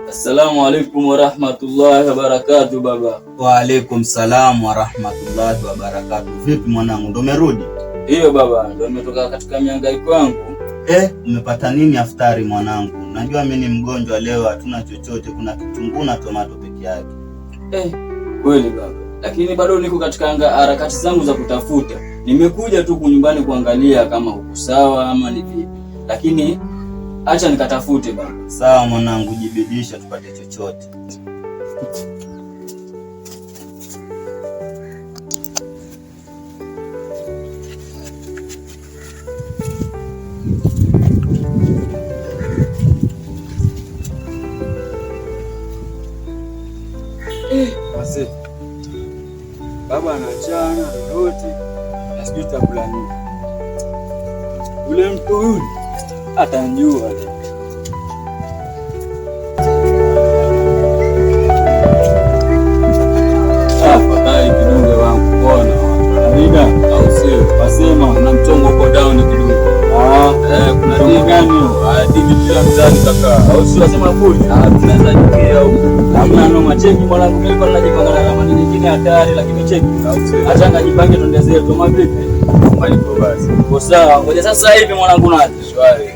Assalamu alaikum warahmatullahi wabarakatuh baba. Wa alaikum salam warahmatullahi wabarakatuh. Vipi mwanangu, ndo umerudi? Hiyo baba, ndo nimetoka katika mihangaiko yangu. Umepata nini aftari mwanangu? Najua mimi ni mgonjwa leo, hatuna chochote, kuna kitunguu na tomato peke yake. Kweli baba, lakini bado niko katika harakati zangu za kutafuta. Nimekuja tu nyumbani kuangalia kama uko sawa ama ni vipi. Lakini acha nikatafute baba. Sawa mwanangu, jibidisha tupate chochote. Wazee, baba anachana lolote na sijui chakula nini. Ule mtu yule atanjua. Afadhali kidunge wangu bwana. Amina au sio? Wasema na mchongo uko down kidogo. Kuna dini gani hiyo? Dini pia mzani kaka. Au sio wasema kweli? Tunaweza jikia huko. Hamna no macheki mwanangu, mimi kwa najipanga na ramani nyingine hatari, lakini cheki. Acha ngajipange tuende zetu kama vipi? Malipo basi. Kwa sawa, ngoja sasa hivi mwanangu na shwari.